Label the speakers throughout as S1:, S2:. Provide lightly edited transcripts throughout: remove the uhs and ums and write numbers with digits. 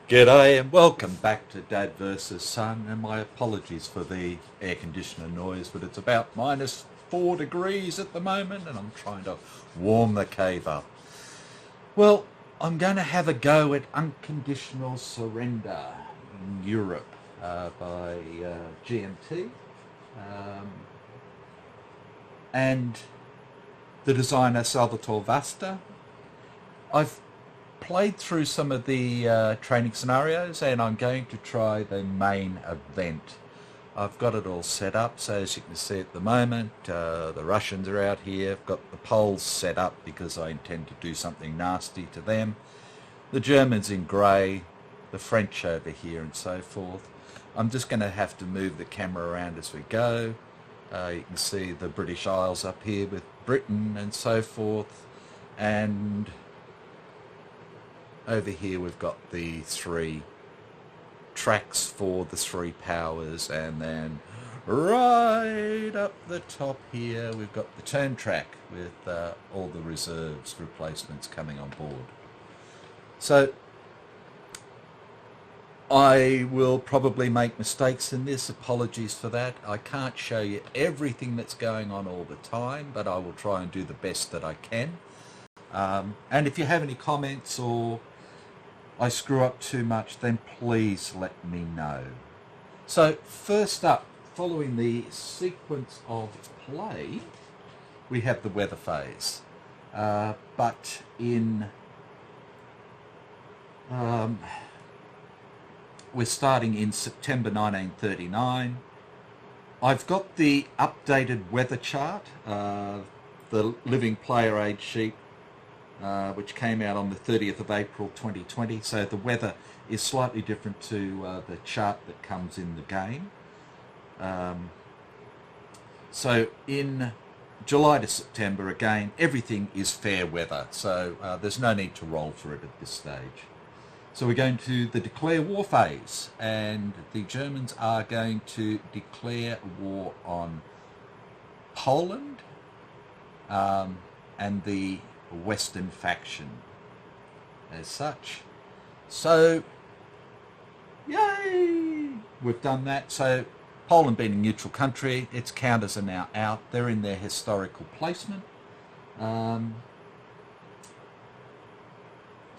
S1: G'day and welcome back to Dad versus Son, and my apologies for the air conditioner noise, but it's about -4 degrees at the moment and I'm trying to warm the cave up. Well, I'm going to have a go at Unconditional Surrender in Europe by GMT, and the designer Salvatore Vasta. I've played through some of the training scenarios and I'm going to try the main event. I've got it all set up, so as you can see at the moment the Russians are out here. I've got the Poles set up because I intend to do something nasty to them. The Germans in grey, the French over here and so forth. I'm just going to have to move the camera around as we go. You can see the British Isles up here with Britain and so forth, and over here we've got the 3 tracks for the 3 powers, and then right up the top here we've got the turn track with all the reserves replacements coming on board. So I will probably make mistakes in this, apologies for that. I can't show you everything that's going on all the time, but I will try and do the best that I can. And if you have any comments or I screw up too much, then please let me know. So first up, following the sequence of play, we have the weather phase. But in we're starting in September 1939. I've got the updated weather chart, the living player age sheet, which came out on the 30th of April 2020. So the weather is slightly different to the chart that comes in the game. So in July to September, again, everything is fair weather. So there's no need to roll for it at this stage. So we're going to the declare war phase, and the Germans are going to declare war on Poland and the Western faction as such. So yay, we've done that. So Poland being a neutral country, its counters are now out. They're in their historical placement.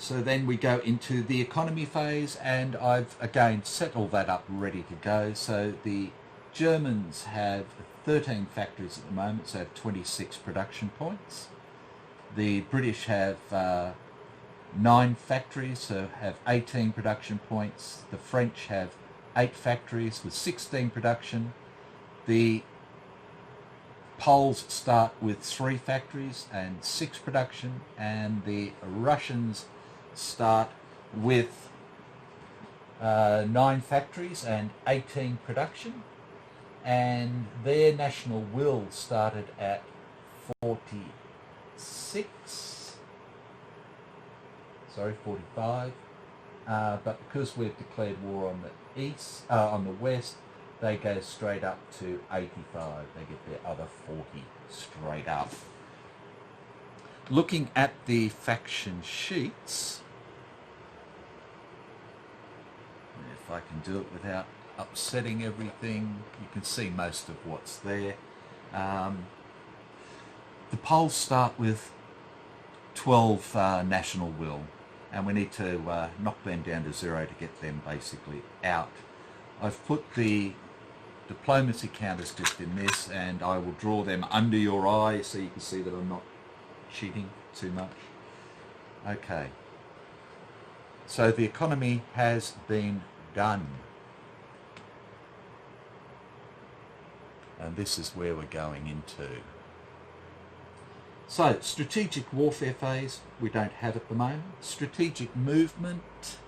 S1: So then we go into the economy phase, and I've again set all that up ready to go. So the Germans have 13 factories at the moment, so have 26 production points. The British have 9 factories, so have 18 production points. The French have 8 factories with 16 production. The Poles start with 3 factories and 6 production, and the Russians start with 9 factories and 18 production, and their national will started at 45, but because we've declared war on the east, on the west, they go straight up to 85. They get their other 40 straight up. Looking at the faction sheets, if I can do it without upsetting everything, you can see most of what's there. The Poles start with 12 national will, and we need to knock them down to 0 to get them basically out. I've put the diplomacy counters just in this, and I will draw them under your eye so you can see that I'm not cheating too much. Okay, so the economy has been done, and this is where we're going into. So strategic warfare phase we don't have at the moment. Strategic movement,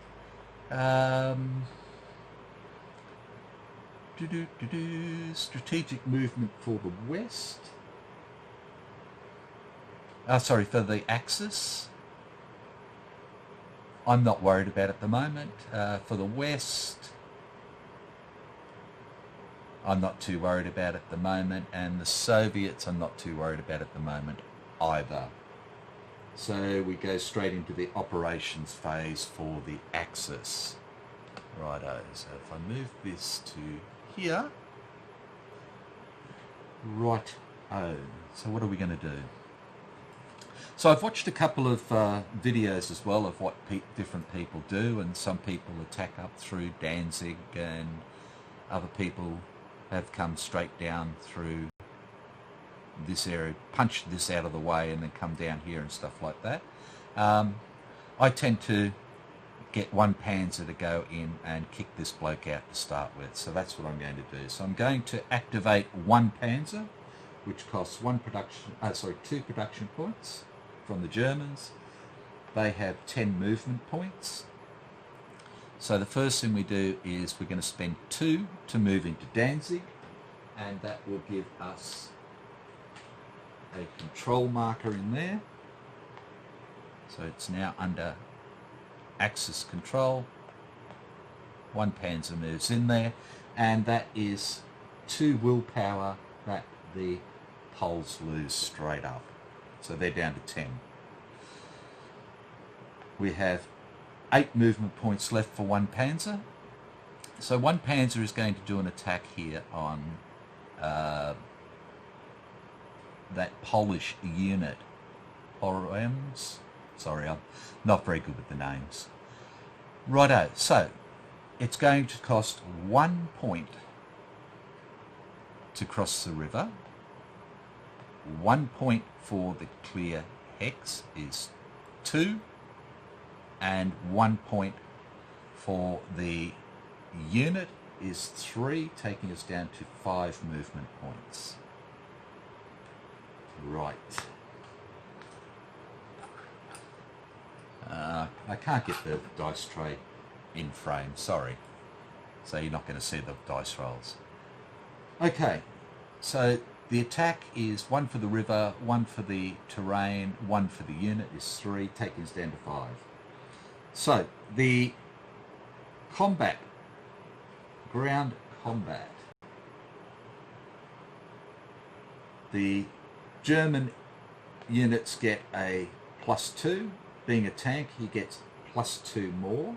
S1: Strategic movement for the west. Sorry, for the Axis. I'm not worried about at the moment. For the west, I'm not too worried about at the moment. And the Soviets, I'm not too worried about at the moment either. So we go straight into the operations phase for the Axis. Righto, so if I move this to here. Right-o. So what are we going to do? So I've watched a couple of videos as well of what different people do, and some people attack up through Danzig, and other people have come straight down through this area, punched this out of the way, and then come down here and stuff like that. I tend to get one panzer to go in and kick this bloke out to start with, so that's what I'm going to do. So I'm going to activate one panzer, which costs two production points from the Germans. They have 10 movement points. So the first thing we do is we're going to spend 2 to move into Danzig, and that will give us a control marker in there. So it's now under Axis control. One panzer moves in there, and that is 2 willpower that the Poles lose straight up. So they're down to 10. We have 8 movement points left for one panzer. So one panzer is going to do an attack here on that Polish unit. Orms. Sorry, I'm not very good with the names. Righto, so it's going to cost 1 point to cross the river. 1 point for the clear hex is 2, and 1 point for the unit is 3, taking us down to 5 movement points. Right. I can't get the dice tray in frame, sorry. So you're not going to see the dice rolls. Okay, so the attack is 1 for the river, 1 for the terrain, 1 for the unit is 3, taking us down to 5. So the combat, ground combat. The German units get a +2. Being a tank, he gets +2 more.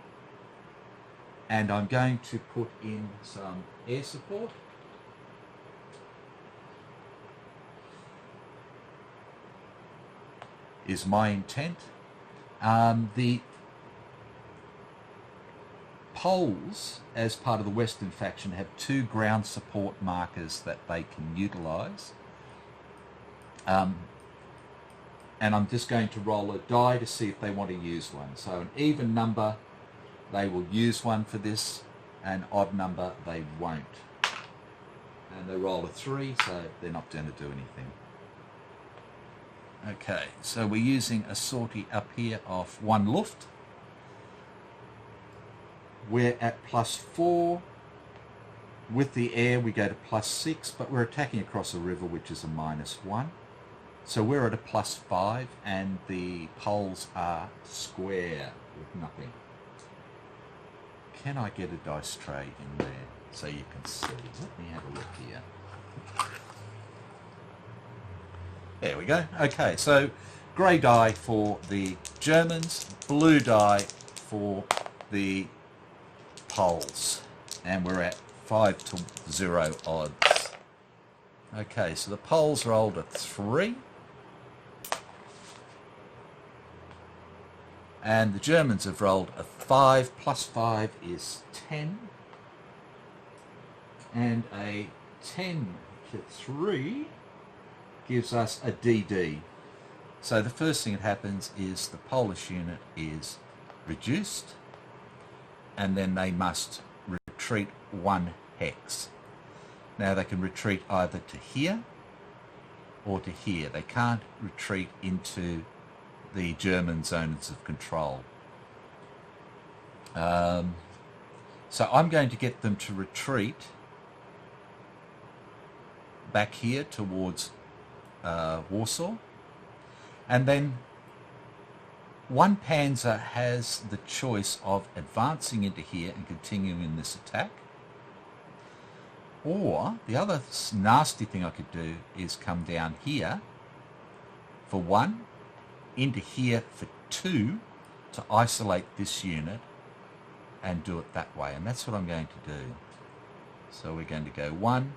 S1: And I'm going to put in some air support. Is my intent. The Poles, as part of the Western faction, have 2 ground support markers that they can utilise. And I'm just going to roll a die to see if they want to use one. So an even number, they will use one for this, an odd number, they won't. And they roll a 3, so they're not going to do anything. Okay, so we're using a sortie up here of 1 Luft. We're at +4. With the air we go to +6, but we're attacking across a river, which is a -1. So we're at a +5, and the Poles are square with nothing. Can I get a dice tray in there so you can see? Let me have a look here. There we go. Okay, so grey die for the Germans, blue die for the Poles, and we're at 5-0 odds. Okay, so the Poles rolled a 3, and the Germans have rolled a 5. +5 is 10, and a 10 to 3 gives us a DD. So the first thing that happens is the Polish unit is reduced, and then they must retreat 1 hex. Now they can retreat either to here or to here. They can't retreat into the German zones of control. So I'm going to get them to retreat back here towards Warsaw. And then one panzer has the choice of advancing into here and continuing this attack. Or the other nasty thing I could do is come down here for 1, into here for 2 to isolate this unit and do it that way. And that's what I'm going to do. So we're going to go 1,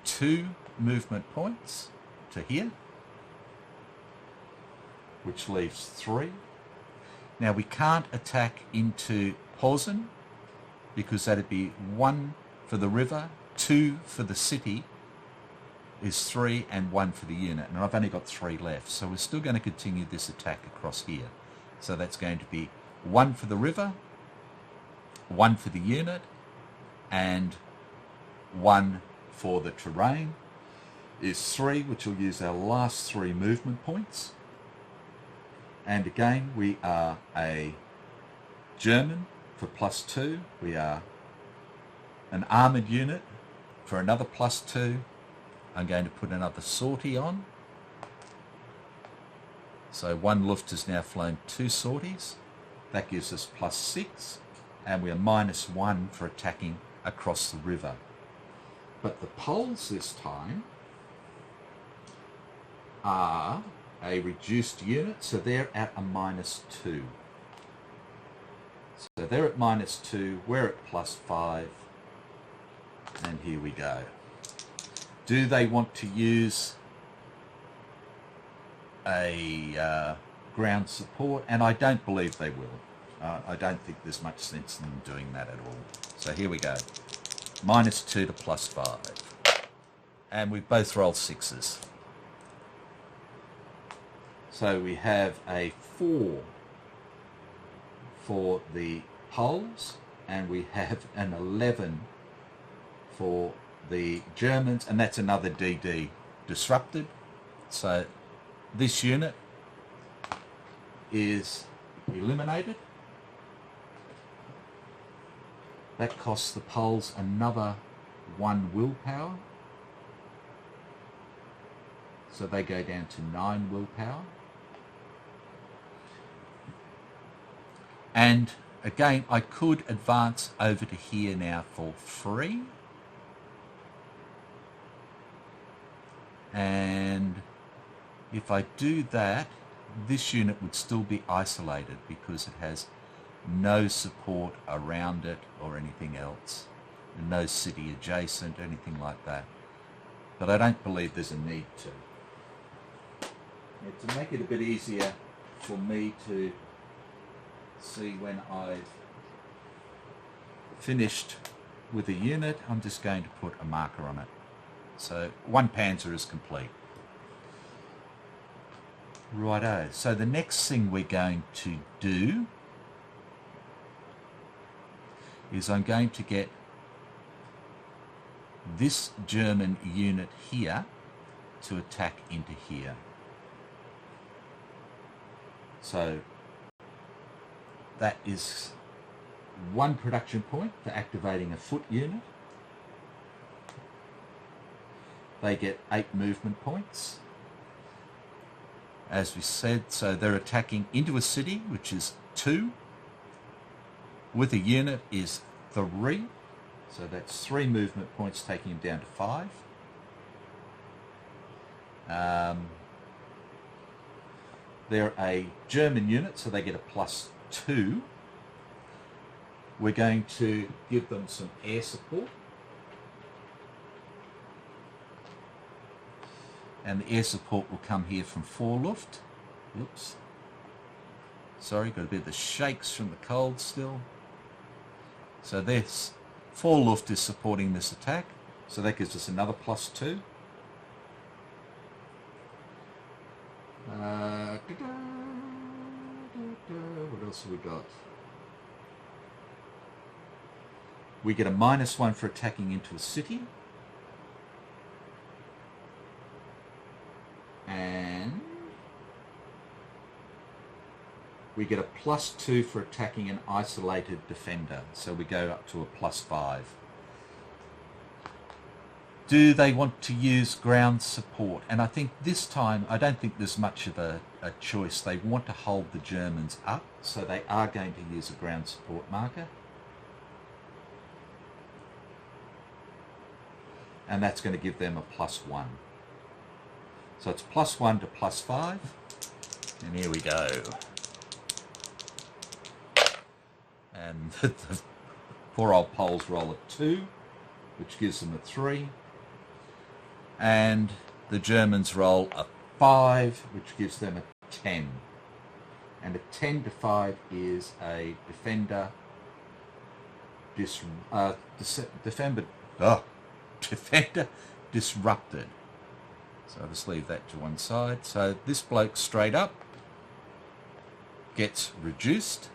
S1: 2 movement points to here, which leaves 3. Now we can't attack into Posen because that'd be 1 for the river, 2 for the city is 3, and 1 for the unit. And I've only got 3 left. So we're still going to continue this attack across here. So that's going to be 1 for the river, 1 for the unit, and 1 for the terrain is 3, which will use our last 3 movement points. And again, we are a German for +2. We are an armoured unit for another +2. I'm going to put another sortie on. So 1 Luft has now flown 2 sorties. That gives us +6. And we are -1 for attacking across the river. But the Poles this time are a reduced unit, so they're at a -2. So they're at -2, we're at +5, and here we go. Do they want to use a ground support? And I don't believe they will. I don't think there's much sense in them doing that at all. So here we go. -2 to +5. And we both roll 6s. So we have a 4 for the Poles, and we have an 11 for the Germans, and that's another DD disrupted. So this unit is eliminated. That costs the Poles another 1 willpower. So they go down to 9 willpower. And again, I could advance over to here now for 3. And if I do that, this unit would still be isolated because it has no support around it or anything else. No city adjacent, anything like that. But I don't believe there's a need to. To make it a bit easier for me to see when I've finished with a unit, I'm just going to put a marker on it. So 1 panzer is complete. Righto, so the next thing we're going to do is I'm going to get this German unit here to attack into here. So that is 1 production point for activating a foot unit. They get 8 movement points. As we said, so they're attacking into a city, which is 2. With a unit is 3. So that's 3 movement points, taking him down to 5. They're a German unit, so they get a +2. We're going to give them some air support. And the air support will come here from 4 Luft. Oops. Sorry, got a bit of the shakes from the cold still. So this 4 Luft is supporting this attack. So that gives us another +2. What else have we got? We get a -1 for attacking into a city. And we get a +2 for attacking an isolated defender. So we go up to a +5. Do they want to use ground support? And I think this time, I don't think there's much of a choice. They want to hold the Germans up, so they are going to use a ground support marker. And that's going to give them a +1. So it's +1 to +5. And here we go. And the poor old Poles roll a 2, which gives them a 3. And the Germans roll a 5, which gives them a 10. And a 10 to 5 is a defender defender disrupted. So I'll just leave that to one side. So this bloke straight up gets reduced.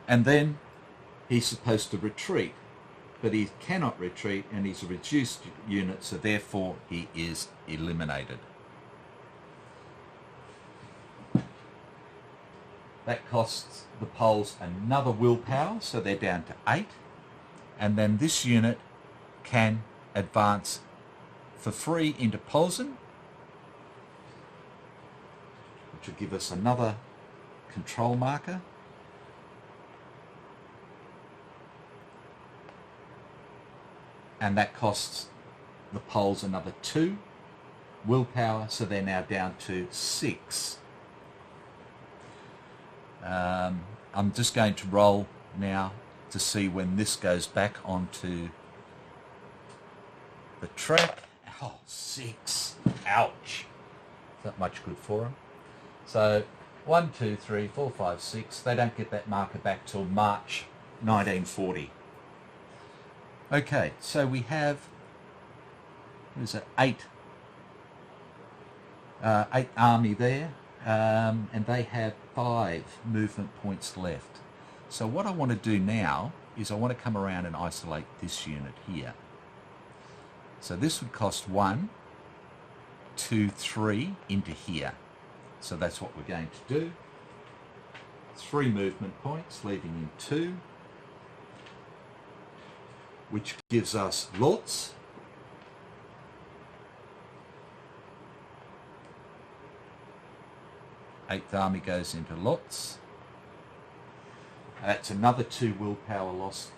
S1: And then he's supposed to retreat, but he cannot retreat, and he's a reduced unit, so therefore he is eliminated. That costs the Poles another willpower, so they're down to 8. And then this unit can advance for free into Posen, which will give us another control marker. And that costs the Poles another 2 willpower, so they're now down to 6. I'm just going to roll now to see when this goes back onto the track. Oh, 6. Ouch. Not much good for them. So 1, 2, 3, 4, 5, 6. They don't get that marker back till March 1940. Okay, so we have, there's an 8 army there, and they have 5 movement points left. So what I want to do now is I want to come around and isolate this unit here. So this would cost 1, 2, 3 into here. So that's what we're going to do. 3 movement points, leaving in 2. Which gives us Lotz. Eighth Army goes into Lotz. That's another 2 willpower loss.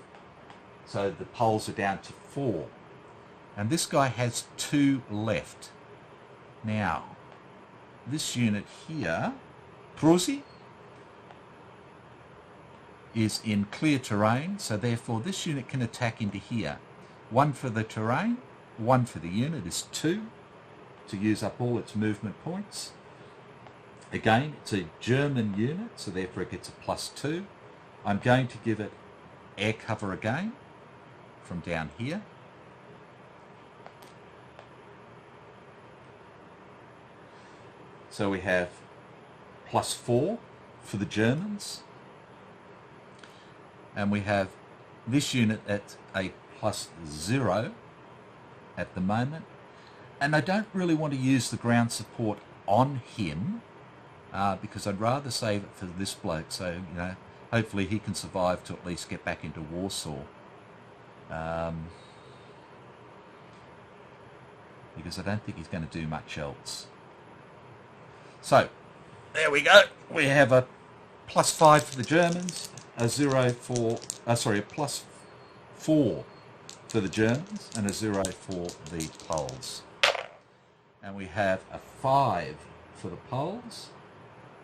S1: So the Poles are down to 4. And this guy has 2 left. Now, this unit here, Prusy, is in clear terrain, so therefore this unit can attack into here. 1 for the terrain, 1 for the unit is 2 to use up all its movement points. Again, it's a German unit, so therefore it gets a +2. I'm going to give it air cover again from down here. So we have +4 for the Germans. And we have this unit at a +0 at the moment. And I don't really want to use the ground support on him because I'd rather save it for this bloke. So, you know, hopefully he can survive to at least get back into Warsaw. Because I don't think he's going to do much else. So, there we go. We have a +5 for the Germans. A 0 for, a +4 for the Germans and a 0 for the Poles. And we have a 5 for the Poles,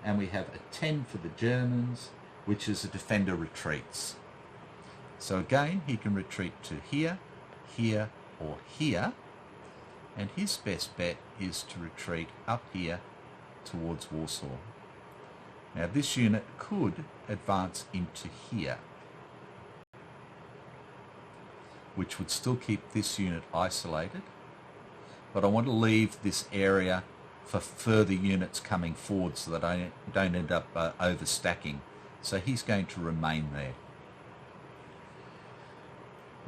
S1: and we have a 10 for the Germans, which is a defender retreats. So again, he can retreat to here, here, or here, and his best bet is to retreat up here towards Warsaw. Now this unit could advance into here, which would still keep this unit isolated, but I want to leave this area for further units coming forward so that I don't end up overstacking. So he's going to remain there.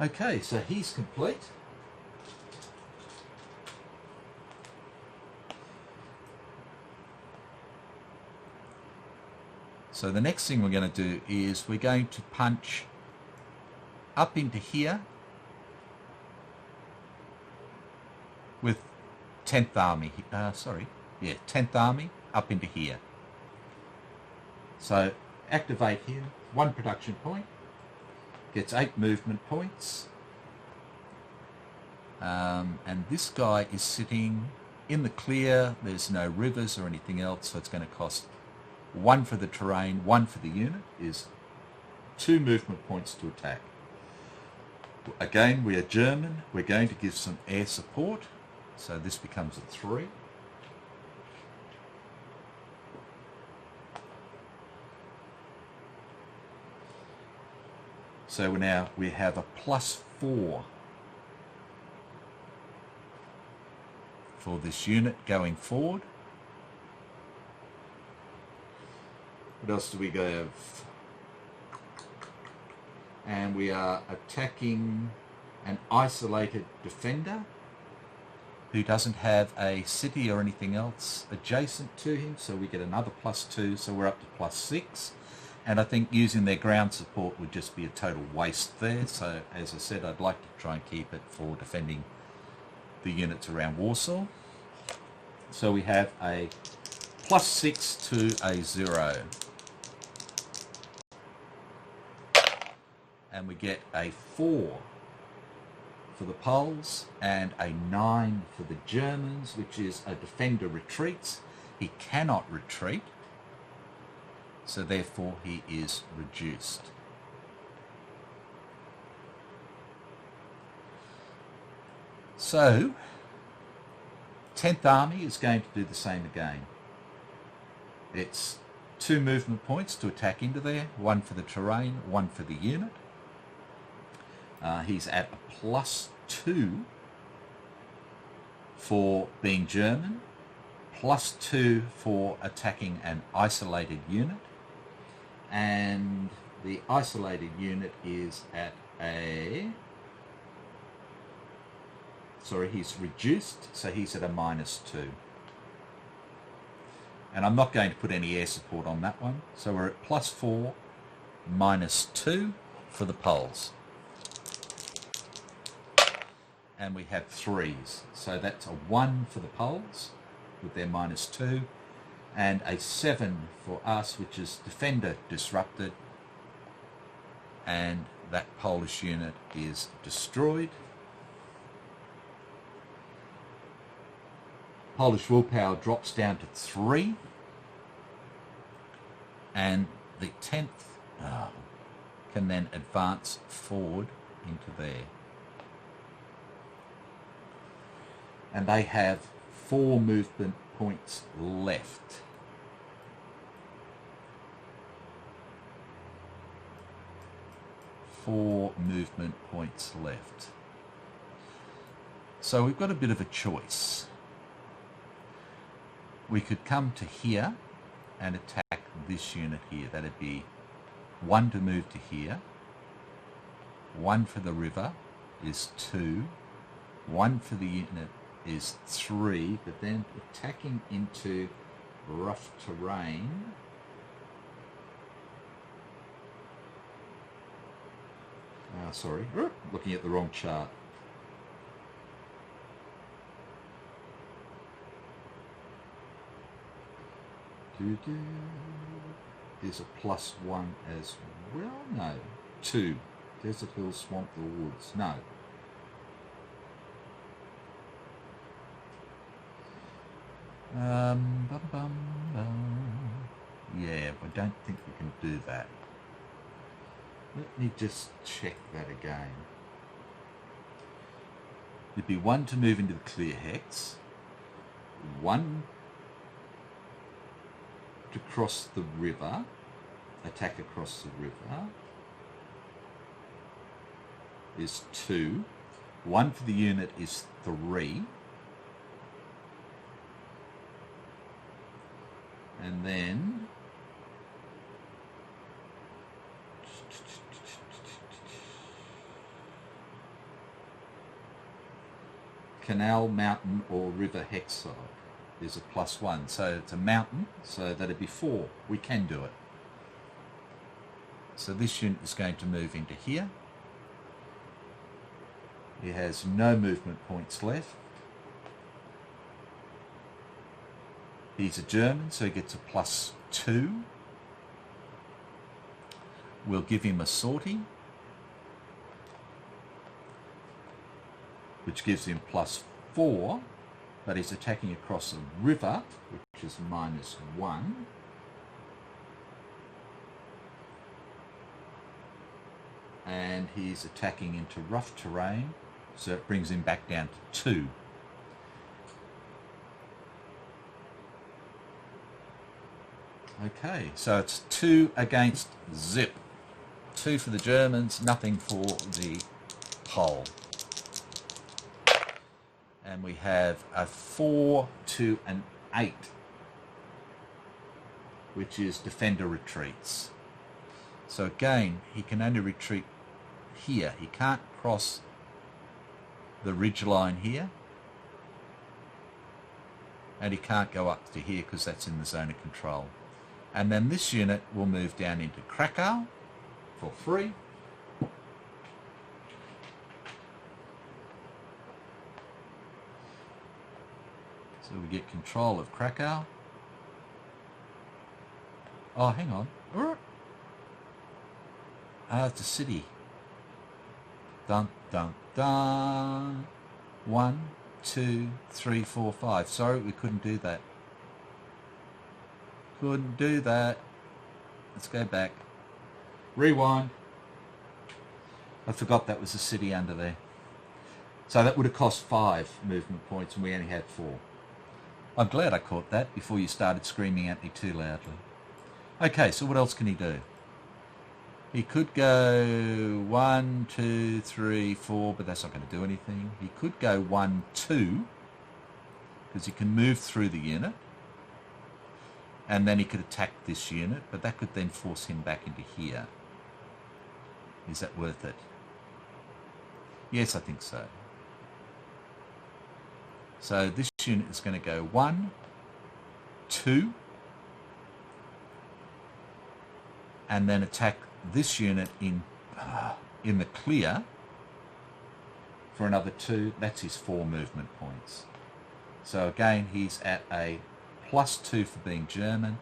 S1: Okay, so he's complete. So the next thing we're going to do is we're going to punch up into here with 10th Army, 10th Army up into here. So activate here, 1 production point, gets 8 movement points, and this guy is sitting in the clear. There's no rivers or anything else, so it's going to cost 1 for the terrain, 1 for the unit, is 2 movement points to attack. Again, we are German, we're going to give some air support, so this becomes a 3. So now we have a +4 for this unit going forward. What else do we have? And we are attacking an isolated defender who doesn't have a city or anything else adjacent to him, so we get another +2, so we're up to +6. And I think using their ground support would just be a total waste there. So as I said, I'd like to try and keep it for defending the units around Warsaw. So we have a +6 to a 0. And we get a 4 for the Poles and a 9 for the Germans, which is a defender retreats. He cannot retreat, so therefore he is reduced. So 10th Army is going to do the same again. It's 2 movement points to attack into there, 1 for the terrain, 1 for the unit. He's at a +2 for being German, +2 for attacking an isolated unit, and the isolated unit is at a... Sorry, he's reduced, so he's at a -2. And I'm not going to put any air support on that one, so we're at +4, -2 for the Poles. And we have 3s, so that's a 1 for the Poles with their -2, and a 7 for us, which is defender disrupted, and that Polish unit is destroyed. Polish willpower drops down to 3, and the 10th can then advance forward into there. And they have 4 movement points left. Four movement points left. So we've got a bit of a choice. We could come to here and attack this unit here. That'd be 1 to move to here. 1 for the river is 2. 1 for the unit is 3, but then attacking into rough terrain sorry, looking at the wrong chart. There's a +1 as well. No, 2. Desert Hill, Swamp, the Woods. No. Yeah, I don't think we can do that. Let me just check that again. It'd be 1 to move into the clear hex, 1 to cross the river, attack across the river is 2, 1 for the unit is 3, and then canal, mountain or river hex side is a +1, so it's a mountain, so that'd be 4. We can do it. So this unit is going to move into here. He has no movement points left. He's a German, so he gets a +2. We'll give him a sortie, which gives him +4, but he's attacking across a river, which is -1. And he's attacking into rough terrain, so it brings him back down to 2. Okay, so it's 2 against zip. 2 for the Germans, nothing for the Pole. And we have a 4 to an 8, which is defender retreats. So again, he can only retreat here. He can't cross the ridge line here, and he can't go up to here because that's in the zone of control. And then this unit will move down into Krakow for free. So we get control of Krakow. Oh, hang on. It's a city. Dun, dun, dun. 1, 2, 3, 4, 5. Sorry, we couldn't do that. Couldn't do that. Let's go back. Rewind. I forgot that was a city under there. So that would have cost 5 movement points, and we only had 4. I'm glad I caught that before you started screaming at me too loudly. Okay, so what else can he do? He could go 1, 2, 3, 4, but that's not going to do anything. He could go 1, 2, because he can move through the unit. And then he could attack this unit, but that could then force him back into here. Is that worth it? Yes, I think so. So this unit is going to go 1, 2, and then attack this unit in the clear for another 2. That's his 4 movement points. So again, he's at a +2 for being German.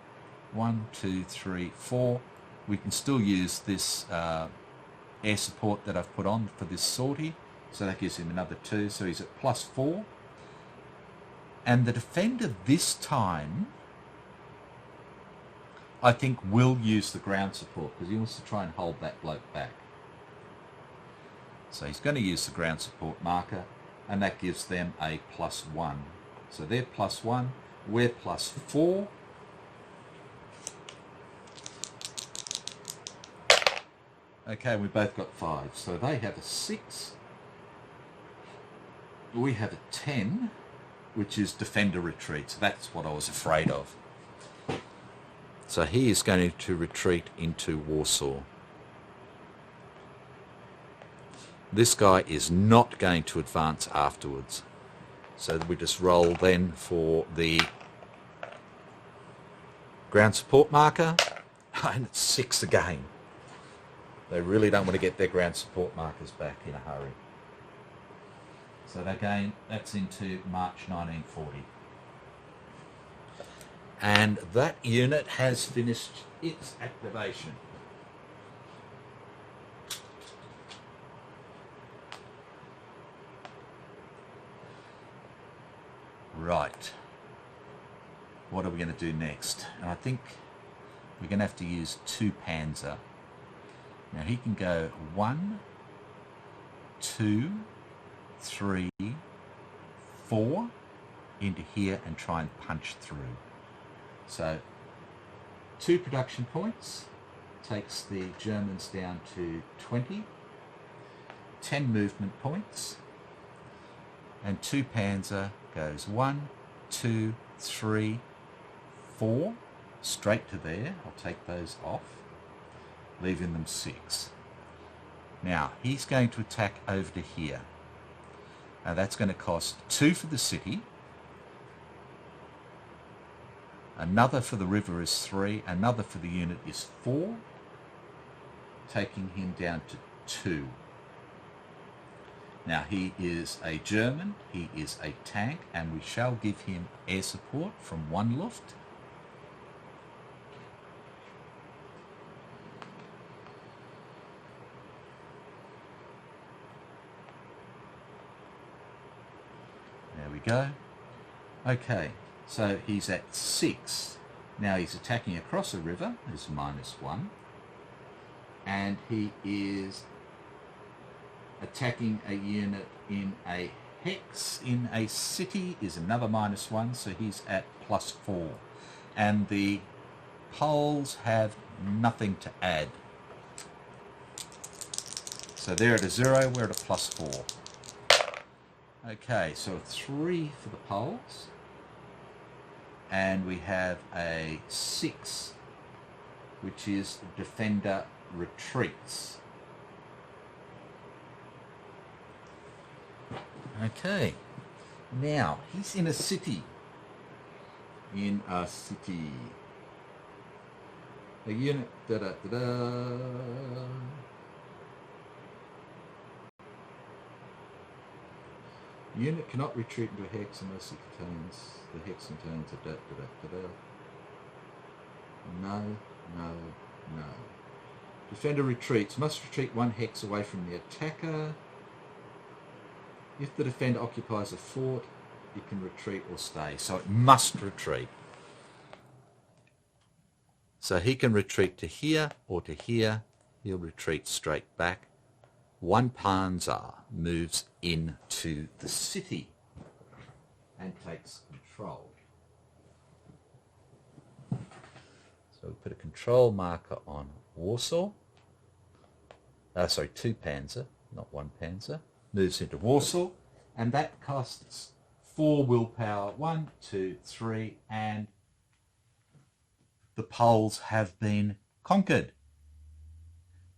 S1: 1, 2, 3, 4. We can still use this air support that I've put on for this sortie, so that gives him another 2. So he's at +4. And the defender this time, I think, will use the ground support because he wants to try and hold that bloke back. So he's going to use the ground support marker, and that gives them a +1. So they're +1, we're +4. Okay, we both got 5. So they have a 6. We have a 10, which is defender retreat. So that's what I was afraid of. So he is going to retreat into Warsaw. This guy is not going to advance afterwards. So we just roll then for the ground support marker, and it's 6 again. They really don't want to get their ground support markers back in a hurry. So again, that's into March 1940. And that unit has finished its activation. Right. What are we going to do next? And I think we're going to have to use 2 Panzer. Now he can go 1, 2, 3, 4 into here and try and punch through. So 2 production points takes the Germans down to 20, 10 movement points, and 2 Panzer goes 1, 2, 3, 4 straight to there. I'll take those off, leaving them 6. Now he's going to attack over to here. Now that's going to cost 2 for the city. Another for the river is 3. Another for the unit is 4. taking him down to 2. Now he is a German, he is a tank, and we shall give him air support from 1 Luft. There we go. Okay, so he's at 6. Now he's attacking across a river, is -1. And he is attacking a unit in a hex in a city is another -1, so he's at +4. And the Poles have nothing to add. So they're at a 0, we're at a +4. Okay, so 3 for the Poles. And we have a 6, which is defender retreats. Okay, now he's in a city. A unit, Unit cannot retreat into a hex unless it contains, the hex contains a No. Defender retreats, must retreat 1 hex away from the attacker. If the defender occupies a fort, it can retreat or stay. So it must retreat. So he can retreat to here or to here. He'll retreat straight back. 1 Panzer moves into the city and takes control. So we put a control marker on Warsaw. 2 Panzer, not 1 Panzer. Moves into Warsaw, and that costs 4 willpower. 1, 2, 3, and the Poles have been conquered.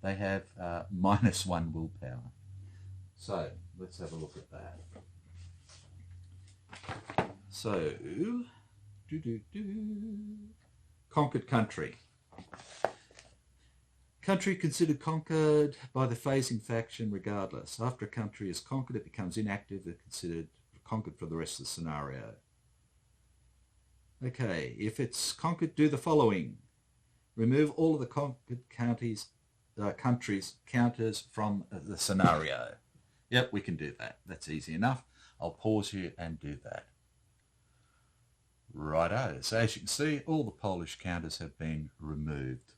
S1: They have -1 willpower. So let's have a look at that. So, conquered country. Country considered conquered by the phasing faction regardless. After a country is conquered, it becomes inactive and considered conquered for the rest of the scenario. Okay, if it's conquered, do the following. Remove all of the conquered countries' counters from the scenario. Yep, we can do that. That's easy enough. I'll pause here and do that. Righto. So as you can see, all the Polish counters have been removed.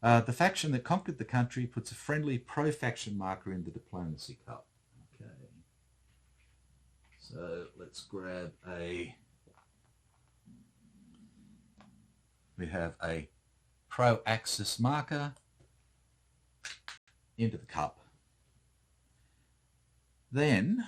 S1: The faction that conquered the country puts a friendly pro-faction marker in the diplomacy cup. Okay. So let's grab we have a pro-axis marker into the cup. Then,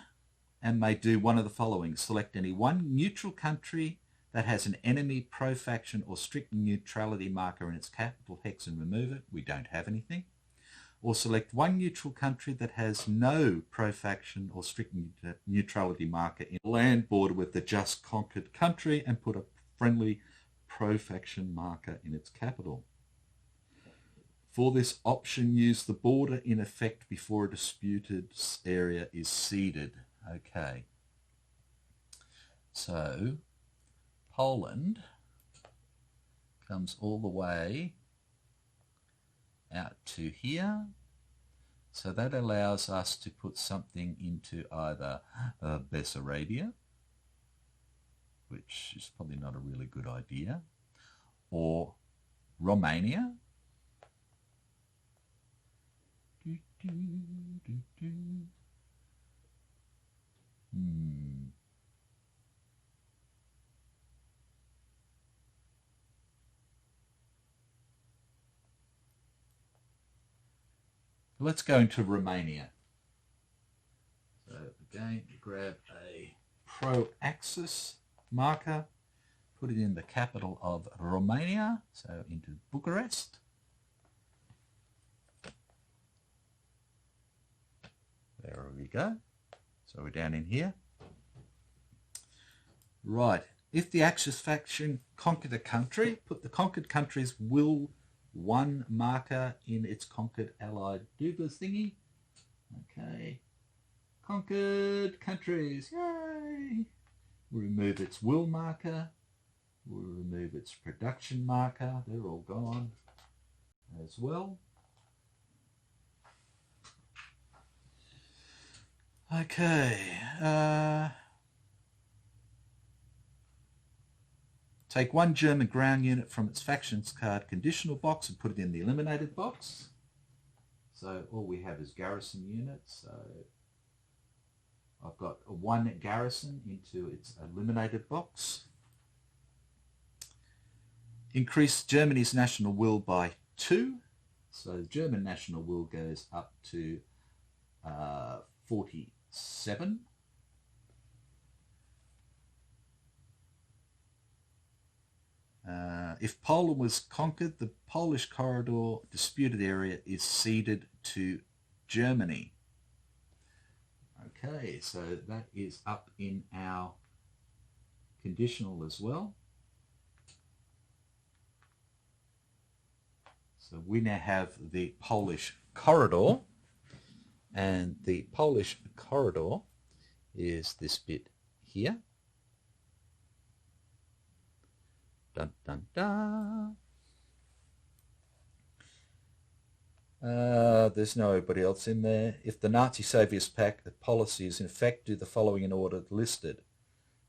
S1: and may do one of the following. Select any one neutral country that has an enemy, pro-faction or strict neutrality marker in its capital hex and remove it. We don't have anything. Or select one neutral country that has no pro-faction or strict neutrality marker in land border with the just conquered country and put a friendly pro-faction marker in its capital. For this option, use the border in effect before a disputed area is ceded. Okay. So Poland comes all the way out to here. So that allows us to put something into either Bessarabia, which is probably not a really good idea, or Romania. Let's go into Romania. So again, grab a pro-axis marker, put it in the capital of Romania, so into Bucharest. There we go. So we're down in here. Right. If the Axis faction conquered a country, put the conquered country's one marker in its conquered allied Douglas thingy. Okay. Conquered countries. Yay! We'll remove its will marker. We'll remove its production marker. They're all gone as well. Okay. Take one German ground unit from its factions card conditional box and put it in the eliminated box. So all we have is garrison units. So I've got one garrison into its eliminated box. Increase Germany's national will by 2. So German national will goes up to 47. If Poland was conquered, the Polish corridor disputed area is ceded to Germany. Okay, so that is up in our conditional as well. So we now have the Polish corridor, and the Polish corridor is this bit here. Dun, dun, dun. There's nobody else in there. If the Nazi-Soviet Pact, the policies in effect do the following in order listed.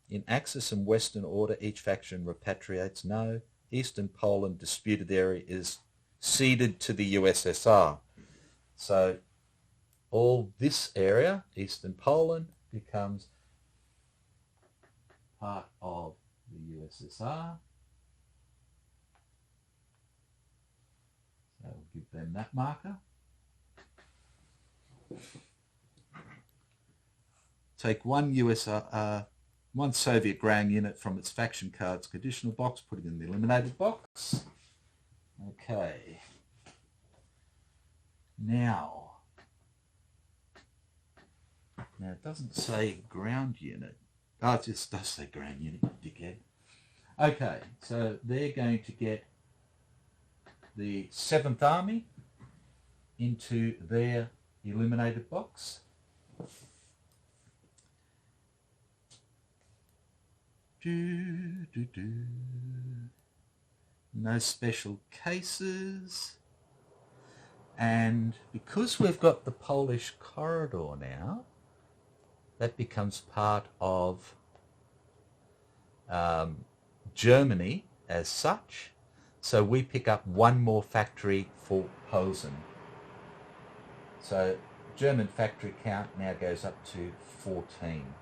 S1: In Axis and Western order, each faction repatriates. No. Eastern Poland disputed area is ceded to the USSR. So all this area, Eastern Poland, becomes part of the USSR. So we'll give them that marker. Take one one Soviet ground unit from its faction cards conditional box, put it in the eliminated box. Okay. Now it doesn't say ground unit. Oh, it just does say ground unit, dickhead. Okay, so they're going to get the 7th Army into their eliminated box. No special cases. And because we've got the Polish corridor now, that becomes part of Germany as such. So we pick up one more factory for Posen. So German factory count now goes up to 14.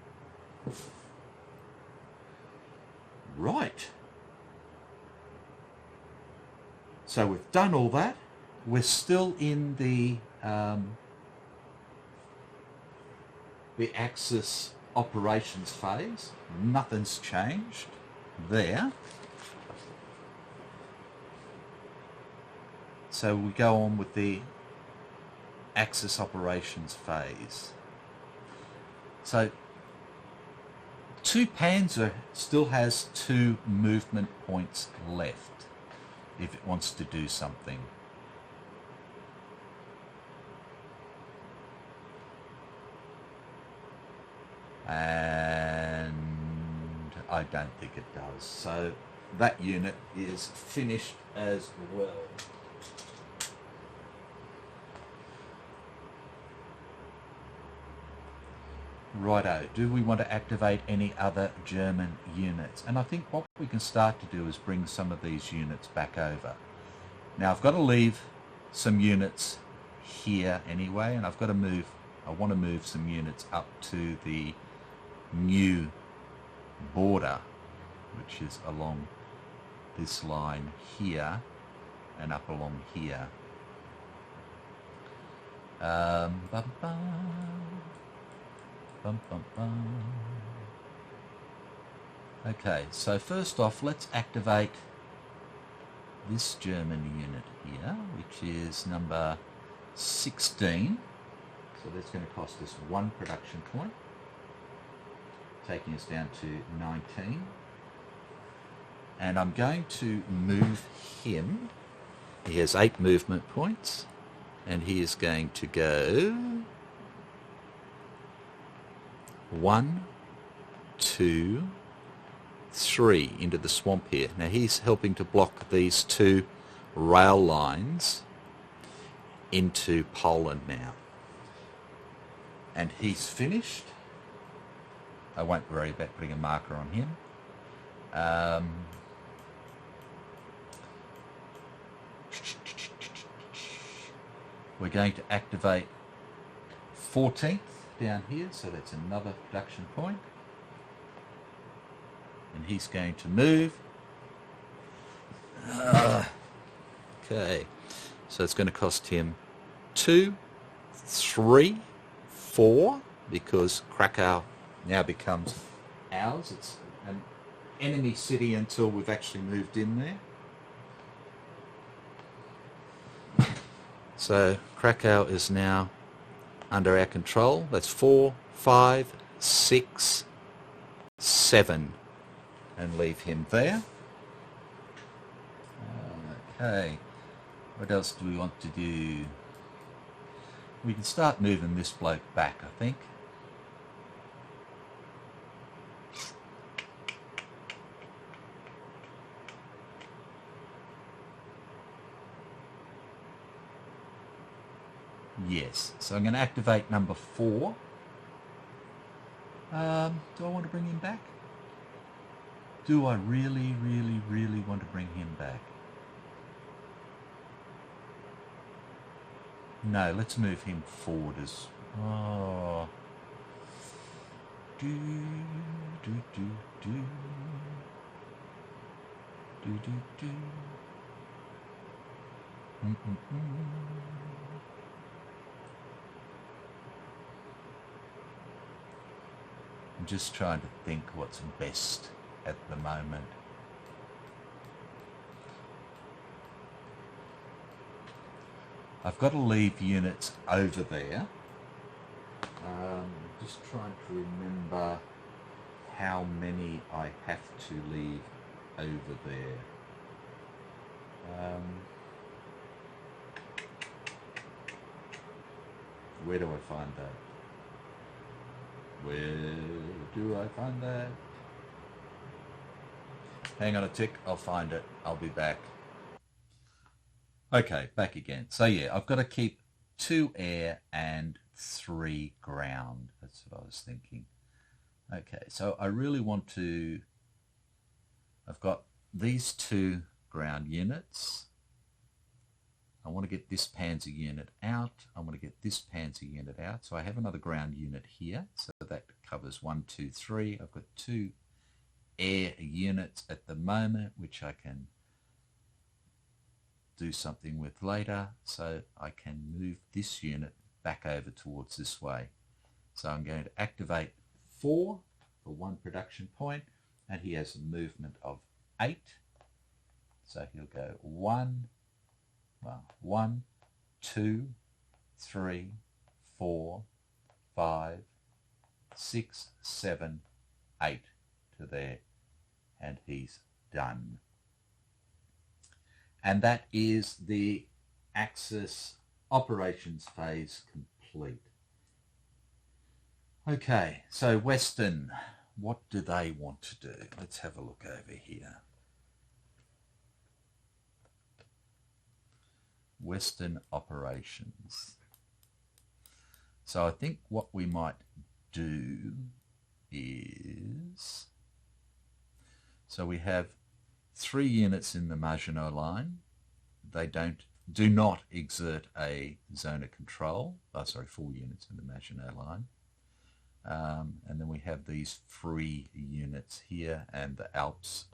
S1: Right. So we've done all that. We're still in the Axis operations phase. Nothing's changed there. So we go on with the Axis operations phase. So 2 Panzer still has 2 movement points left if it wants to do something. And I don't think it does. So that unit is finished as well. Righto, do we want to activate any other German units? And I think what we can start to do is bring some of these units back over. Now I've got to leave some units here anyway, and I want to move some units up to the new border, which is along this line here and up along here. Bum, bum. Bum, bum, bum. Okay, so first off, let's activate this German unit here, which is number 16. So that's going to cost us 1 production point, taking us down to 19. And I'm going to move him He has 8 movement points, and he is going to go 1, 2, 3 into the swamp here. Now he's helping to block these 2 rail lines into Poland now. And he's finished. I won't worry about putting a marker on him. We're going to activate 14th down here, so that's another production point. And he's going to move. Okay, so it's going to cost him 2, 3, 4, because Krakow now becomes ours. It's an enemy city until we've actually moved in there. So Krakow is now under our control. That's 4, 5, 6, 7, and leave him there. Okay, what else do we want to do? We can start moving this bloke back, I think. Yes, so I'm going to activate number 4. Do I want to bring him back? Do I really, really, really want to bring him back? No, let's move him forward as... Oh. Do, do, do, do. Do, do, do. I'm just trying to think what's best at the moment. I've got to leave units over there. Just trying to remember how many I have to leave over there. Where do I find that? Where do I find that? Hang on a tick, I'll find it. I'll be back. Okay, back again. So yeah, I've got to keep 2 air and 3 ground. That's what I was thinking. Okay, so I really want to... I've got these 2 ground units. I want to get this panzer unit out. I want to get this panzer unit out. So I have another ground unit here. So that covers 1, 2, 3. I've got 2 air units at the moment, which I can do something with later. So I can move this unit back over towards this way. So I'm going to activate 4 for 1 production point, and he has a movement of 8. So he'll go 1, 2, 3, 4, 5, 6, 7, 8 to there, and he's done. And that is the Axis operations phase complete. Okay, so Western, what do they want to do? Let's have a look over here. Western operations. So I think what we might do is, so we have 3 units in the Maginot Line. They do not exert a zone of control. 4 units in the Maginot Line. And then we have these free units here, and the Alps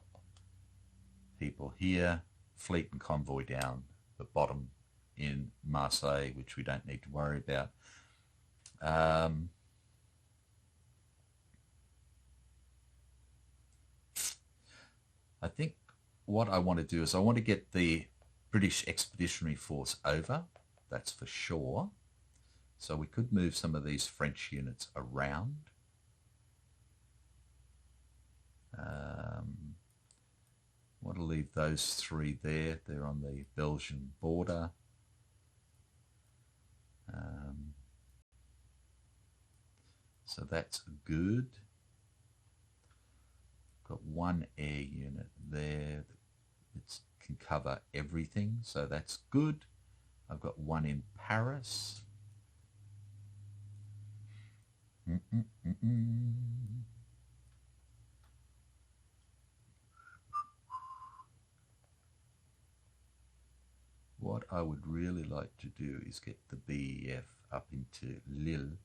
S1: people here, fleet and convoy down the bottom in Marseille, which we don't need to worry about. I think what I want to do is I want to get the British Expeditionary Force over, that's for sure. So we could move some of these French units around. want to leave those three there. They're on the Belgian border. So that's good. Got one air unit there. It can cover everything, so that's good. I've got one in Paris. What I would really like to do is get the BEF up into Lille.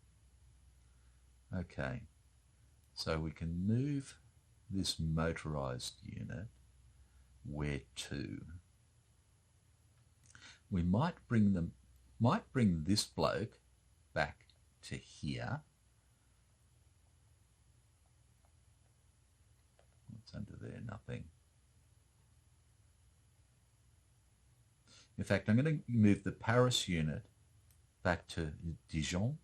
S1: Okay, so we can move this motorized unit. Where to? We might bring this bloke back to here. What's under there? Nothing. In fact, I'm going to move the Paris unit back to Dijon.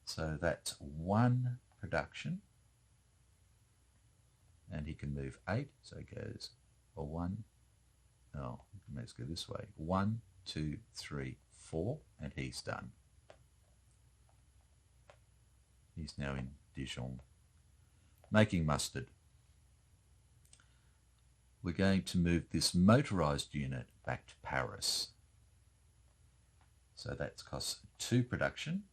S1: So that's one production. And he can move 8, so he goes a 1. Oh, let's go this way. 1, 2, 3, 4, and he's done. He's now in Dijon, making mustard. We're going to move this motorized unit back to Paris. So that costs 2 production.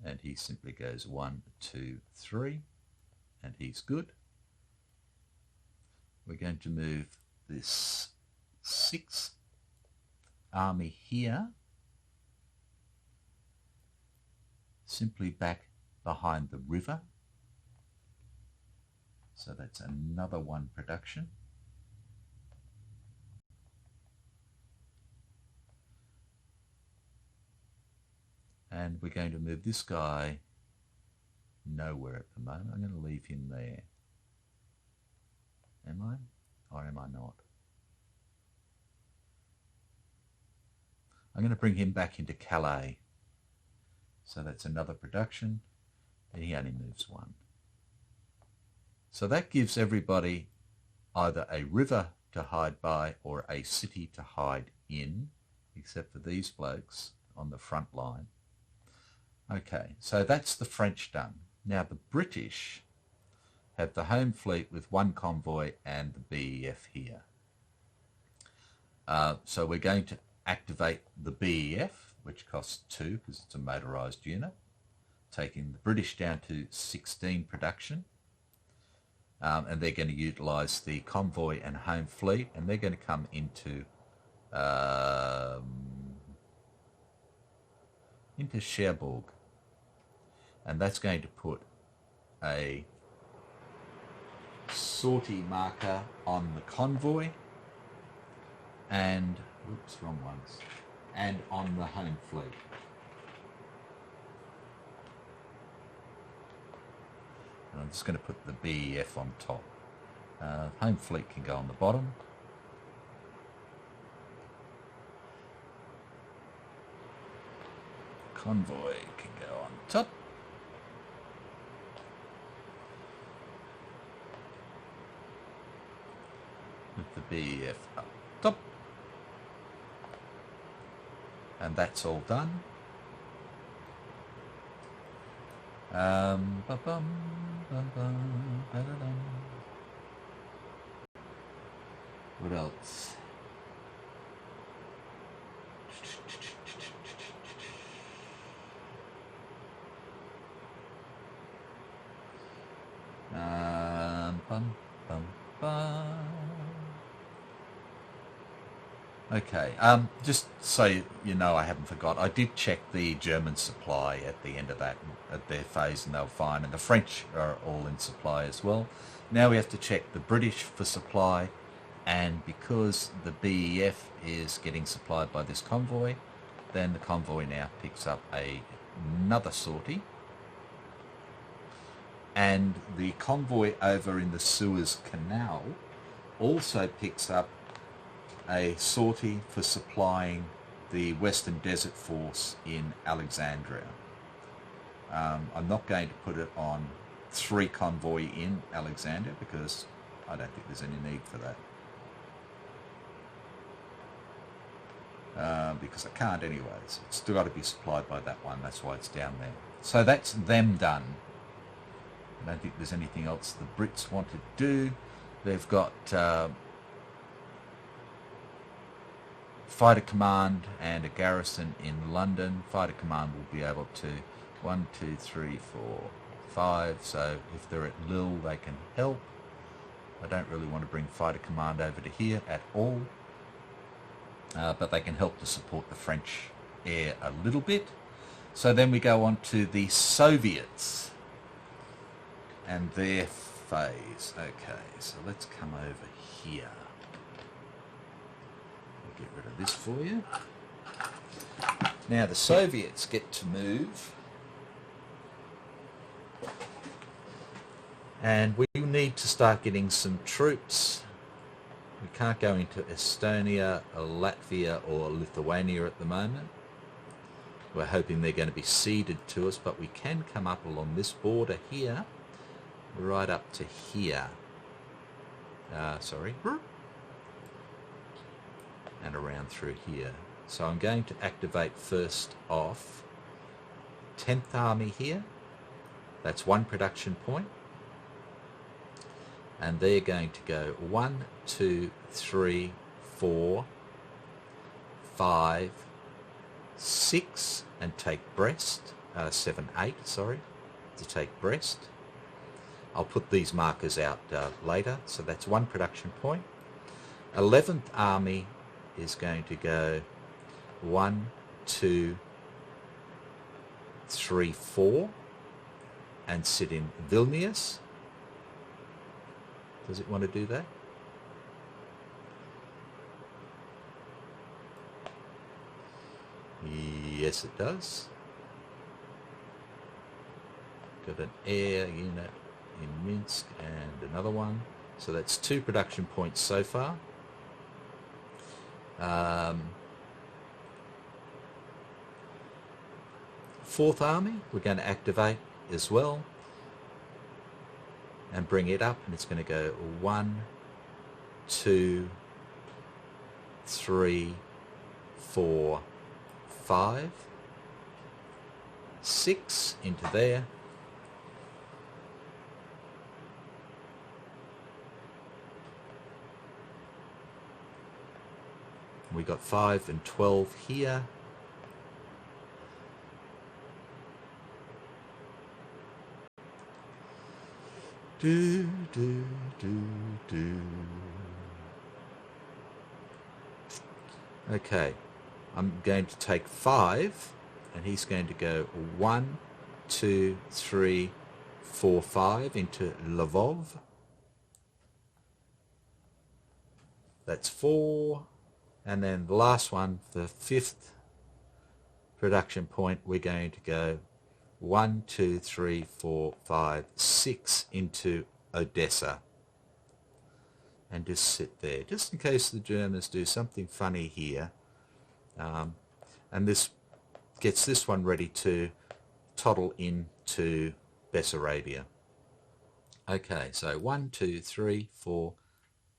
S1: And he simply goes 1, 2, 3, and he's good. We're going to move this 6th army here, simply back behind the river. So that's another 1 production. And we're going to move this guy nowhere at the moment. I'm going to leave him there. Am I? Or am I not? I'm going to bring him back into Calais. So that's another production. And he only moves 1. So that gives everybody either a river to hide by or a city to hide in, except for these blokes on the front line. Okay, so that's the French done. Now the British have the home fleet with 1 convoy and the BEF here. So we're going to activate the BEF, which costs 2 because it's a motorised unit, taking the British down to 16 production. And they're going to utilise the convoy and home fleet, and they're going to come into Cherbourg. And that's going to put a sortie marker on the convoy and, oops, wrong ones, and on the home fleet. And I'm just going to put the BEF on top. Home fleet can go on the bottom. Convoy can go on top. With the BEF up top. And that's all done. What else? Okay, just so you know, I haven't forgot, I did check the German supply at the end of that, at their phase, and they were fine, and the French are all in supply as well. Now we have to check the British for supply, and because the BEF is getting supplied by this convoy, then the convoy now picks up another sortie, and the convoy over in the Suez Canal also picks up a sortie for supplying the Western Desert Force in Alexandria. I'm not going to put it on 3 convoy in Alexandria, because I don't think there's any need for that. Because I can't anyways. It's still got to be supplied by that one. That's why it's down there. So that's them done. I don't think there's anything else the Brits want to do. They've got Fighter Command and a garrison in London. Fighter Command will be able to 1, 2, 3, 4, 5. So if they're at Lille, they can help. I don't really want to bring Fighter Command over to here at all. But they can help to support the French air a little bit. So then we go on to the Soviets and their phase. Okay, so let's come over here. I'll get rid of this for you. Now the Soviets get to move, and we need to start getting some troops. We can't go into Estonia, Latvia or Lithuania at the moment. We're hoping they're going to be ceded to us, but we can come up along this border here, right up to here. And around through here. So I'm going to activate first off 10th Army here. That's 1 production point. And they're going to go 1, 2, 3, 4, 5, 6 and take Brest. 7, 8, sorry, to take Brest. I'll put these markers out later. So that's 1 production point. 11th Army is going to go 1, 2, 3, 4 and sit in Vilnius. Does it want to do that? Yes, it does. Got an air unit in Minsk and another one. So that's 2 production points so far. 4th Army, we're going to activate as well and bring it up, and it's going to go 1, 2, 3, 4, 5, 6 into there. We got 5 and 12 here. Do, do, do, do. Okay, I'm going to take 5, and he's going to go 1, 2, 3, 4, 5 into Lvov. That's 4. And then the last one, the 5th production point, we're going to go 1, 2, 3, 4, 5, 6 into Odessa. And just sit there, just in case the Germans do something funny here. And this gets this one ready to toddle into Bessarabia. Okay, so 1, 2, 3, 4,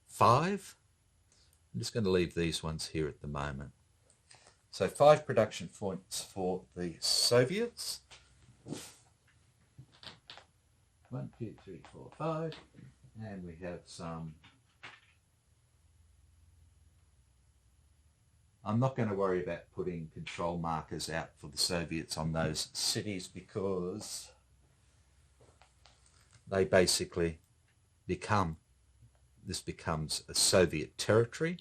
S1: 5. I'm just going to leave these ones here at the moment. So 5 production points for the Soviets. 1, 2, 3, 4, 5. And we have some... I'm not going to worry about putting control markers out for the Soviets on those cities, because they basically this becomes a Soviet territory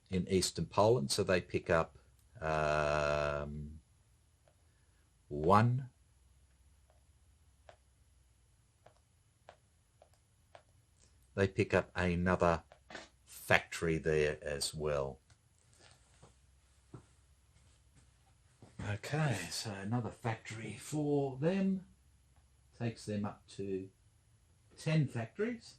S1: in eastern Poland. So they pick up 1, they pick up another factory there as well. Okay, so another factory for them takes them up to 10 factories,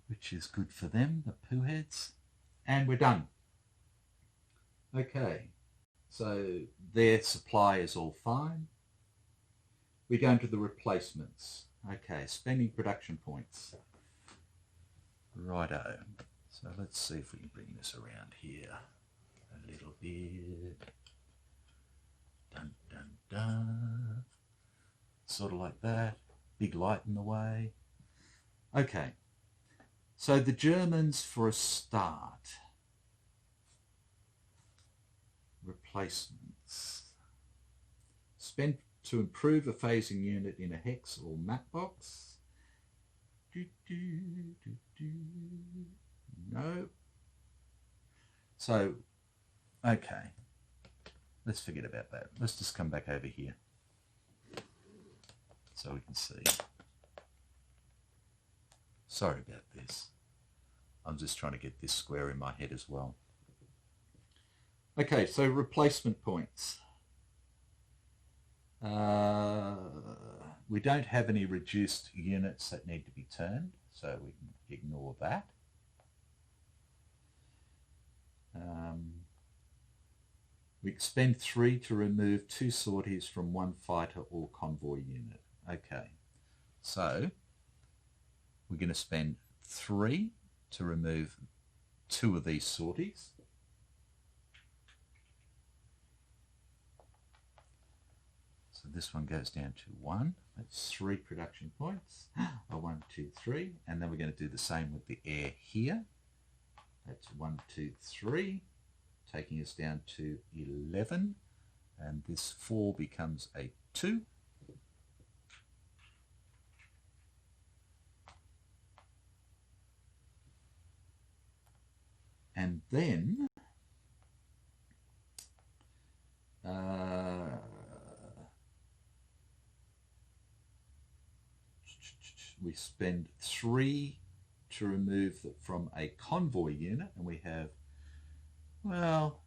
S1: which is good for them, the poo heads. And we're done. Okay, so their supply is all fine. we go into the replacements. Okay, spending production points. Righto. So let's see if we can bring this around here a little bit. Dun, dun, dun. Sort of like that. Big light in the way. Okay. So the Germans, for a start, replacements. Spend to improve a phasing unit in a hex or map box. No. So, okay. Let's forget about that. Let's just come back over here so we can see. Sorry about this. I'm just trying to get this square in my head as well. Okay, so replacement points. We don't have any reduced units that need to be turned, so we can ignore that. We expend 3 to remove 2 sorties from 1 fighter or convoy unit. Okay, so we're going to spend 3 to remove 2 of these sorties. So this one goes down to 1. That's 3 production points. 1, 2, 3. And then we're going to do the same with the air here. That's 1, 2, 3. Taking us down to 11. And this 4 becomes a 2. And then we spend 3 to remove it from a convoy unit, and we have, well,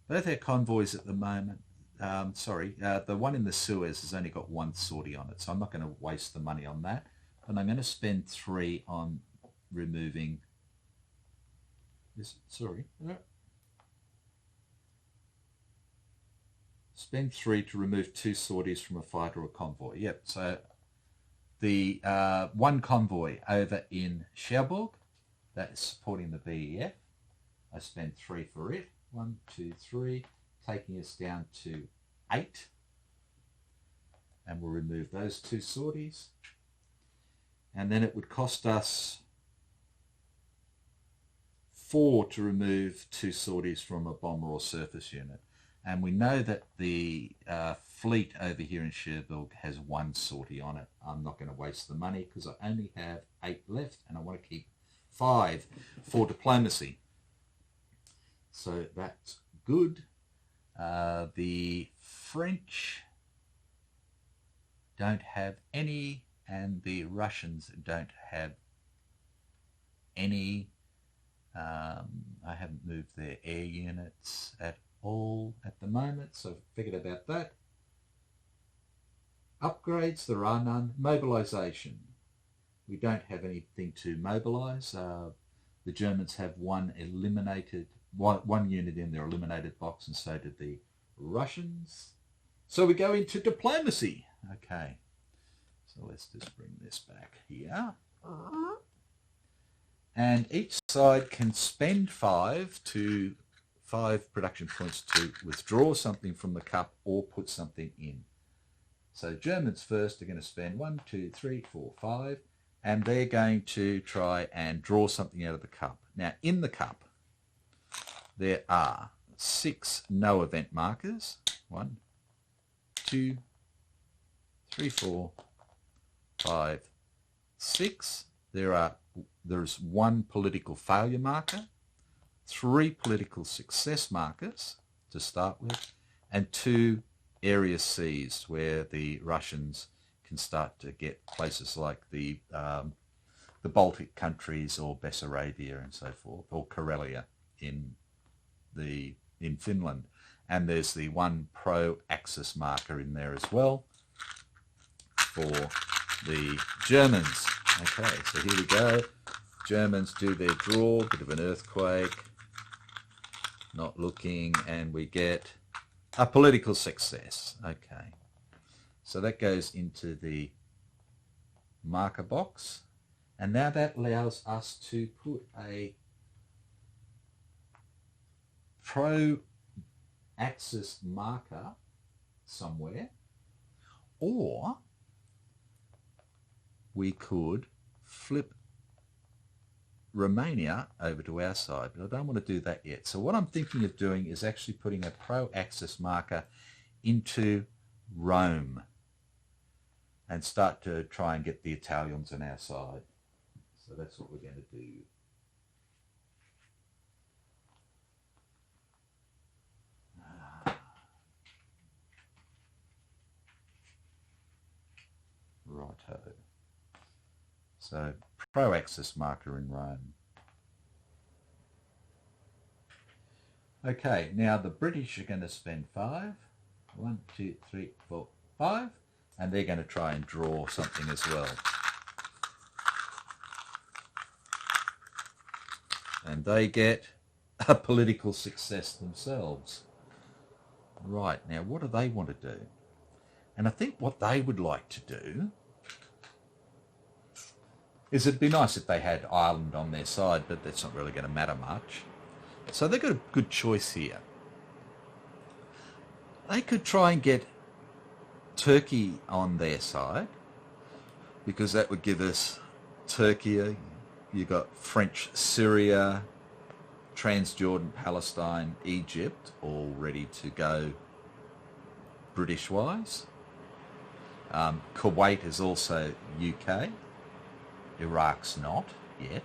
S1: both our convoys at the moment, the one in the Suez has only got 1 sortie on it, so I'm not going to waste the money on that, but I'm going to spend 3 on removing this, spend 3 to remove 2 sorties from a fighter or convoy. Yep, so the 1 convoy over in Cherbourg, that is supporting the BEF. I spend 3 for it. 1, 2, 3, taking us down to 8. And we'll remove those 2 sorties. And then it would cost us 4 to remove 2 sorties from a bomber or surface unit. And we know that the fleet over here in Cherbourg has 1 sortie on it. I'm not going to waste the money because I only have 8 left and I want to keep 5 for diplomacy. So that's good. The French don't have any, and the Russians don't have any. I haven't moved their air units at all at the moment, so figured about that. Upgrades, there are none. Mobilisation, we don't have anything to mobilise. The Germans have 1 eliminated, one unit in their eliminated box, and so did the Russians. So we go into diplomacy. Okay, so let's just bring this back here. And each side can spend 5 production points to withdraw something from the cup or put something in. So Germans first are going to spend 1, 2, 3, 4, 5, and they're going to try and draw something out of the cup. Now in the cup there are 6 no event markers. 1, 2, 3, 4, 5, 6. There's 1 political failure marker, 3 political success markers to start with, and 2 areas seized where the Russians can start to get places like the Baltic countries or Bessarabia and so forth, or Karelia in Finland. And there's the 1 pro-Axis marker in there as well for the Germans. Okay, so here we go. Germans do their draw, bit of an earthquake, not looking, and we get a political success. Okay, So that goes into the marker box. And now that allows us to put a pro-axis marker somewhere, or we could flip Romania over to our side, but I don't want to do that yet. So what I'm thinking of doing is actually putting a pro-axis marker into Rome and start to try and get the Italians on our side. So that's what we're going to do. Righto. So pro-axis marker in Rome. Okay, now the British are going to spend 5. 1, 2, 3, 4, 5. And they're going to try and draw something as well. And they get a political success themselves. Right, now what do they want to do? And I think what they would like to do is it'd be nice if they had Ireland on their side, but that's not really going to matter much. So they've got a good choice here. They could try and get Turkey on their side, because that would give us Turkey. You've got French Syria, Transjordan, Palestine, Egypt, all ready to go British-wise. Kuwait is also UK. Iraq's not yet.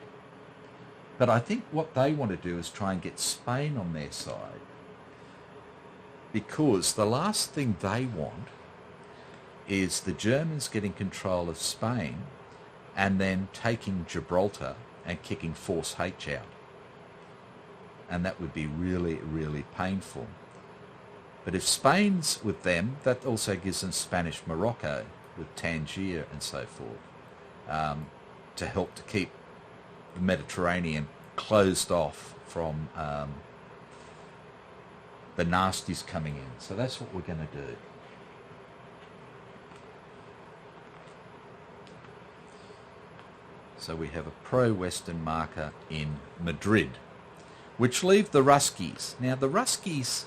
S1: But I think what they want to do is try and get Spain on their side, because the last thing they want is the Germans getting control of Spain and then taking Gibraltar and kicking Force H out. And that would be really, really painful. But if Spain's with them, that also gives them Spanish Morocco with Tangier and so forth, to help to keep the Mediterranean closed off from the nasties coming in. So that's what we're going to do. So we have a pro-Western marker in Madrid, which leave the Ruskies. Now the Ruskies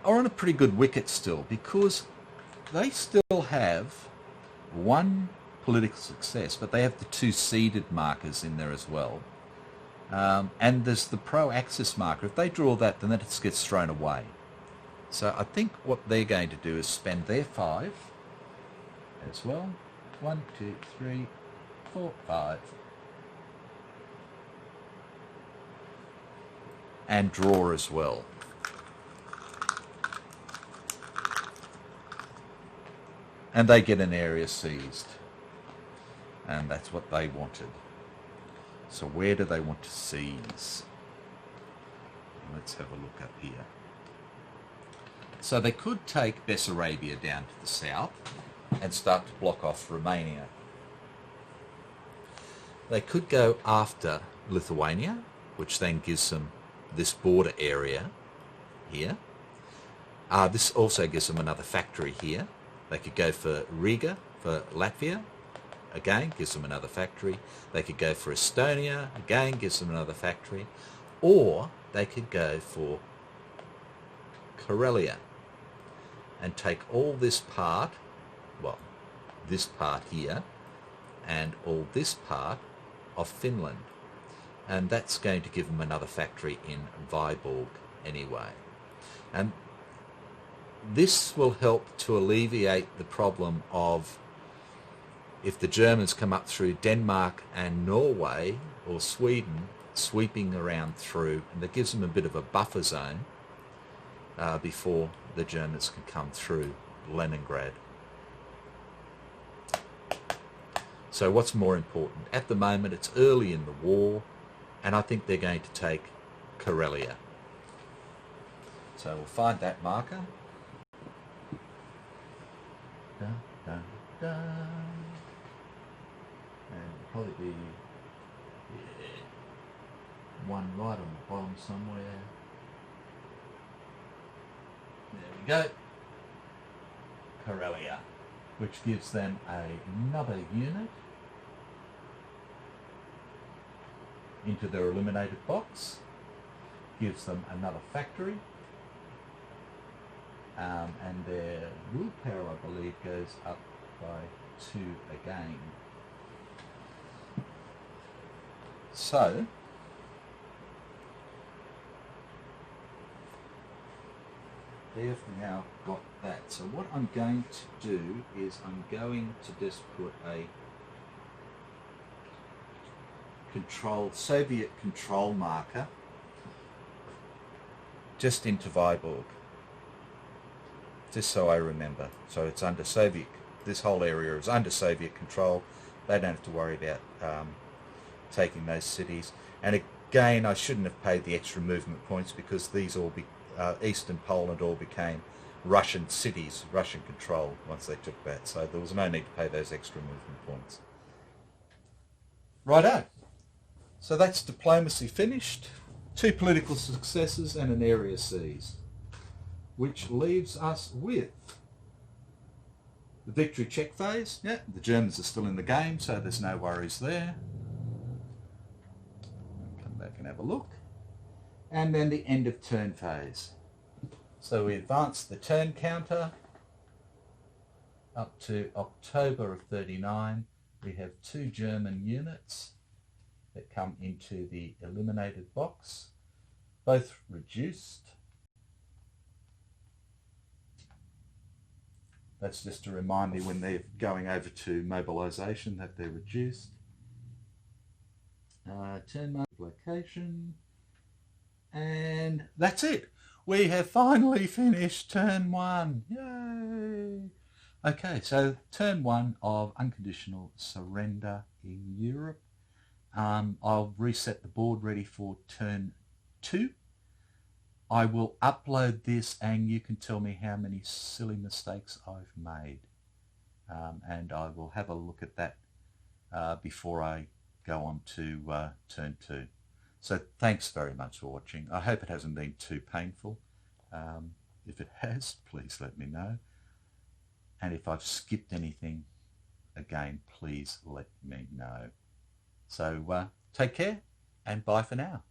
S1: are on a pretty good wicket still, because they still have one political success, but they have the 2 seeded markers in there as well. And there's the pro-axis marker. If they draw that, then that gets thrown away. So I think what they're going to do is spend their 5 as well. 1, 2, 3, 4, 5. And draw as well. And they get an area seized. And that's what they wanted. So where do they want to seize? Let's have a look up here. So they could take Bessarabia down to the south and start to block off Romania. They could go after Lithuania, which then gives them this border area here. This also gives them another factory here. They could go for Riga, for Latvia. Again, gives them another factory. They could go for Estonia. Again, gives them another factory. Or they could go for Karelia and take all this part, well, this part here, and all this part of Finland. And that's going to give them another factory in Viborg anyway. And this will help to alleviate the problem of, if the Germans come up through Denmark and Norway or Sweden, sweeping around through, and that gives them a bit of a buffer zone before the Germans can come through Leningrad. So what's more important? At the moment, it's early in the war, and I think they're going to take Karelia. So we'll find that marker. Dun, dun, dun. And it'll probably be one right on the bottom somewhere. There we go. Karelia, which gives them another unit into their eliminated box, gives them another factory, and their willpower, I believe, goes up by 2 again. So they've now got that. So what I'm going to do is I'm going to just put a Soviet control marker just into Viborg, just so I remember. So it's under Soviet, this whole area is under Soviet control. They don't have to worry about taking those cities. And again, I shouldn't have paid the extra movement points because these all Eastern Poland all became Russian cities, Russian control once they took that. So there was no need to pay those extra movement points. Righto. So that's diplomacy finished. 2 political successes and an area seized, which leaves us with the victory check phase. Yeah, the Germans are still in the game, so there's no worries there. I'll come back and have a look. And then the end of turn phase. So we advance the turn counter up to October of 39. We have 2 German units that come into the eliminated box, both reduced. That's just to remind me when they're going over to mobilisation that they're reduced. Turn mark location. And that's it. We have finally finished turn 1. Yay! Okay, so turn 1 of Unconditional Surrender in Europe. I'll reset the board ready for turn 2. I will upload this and you can tell me how many silly mistakes I've made. And I will have a look at that before I go on to turn 2. So thanks very much for watching. I hope it hasn't been too painful. If it has, please let me know. And if I've skipped anything, again, please let me know. So take care and bye for now.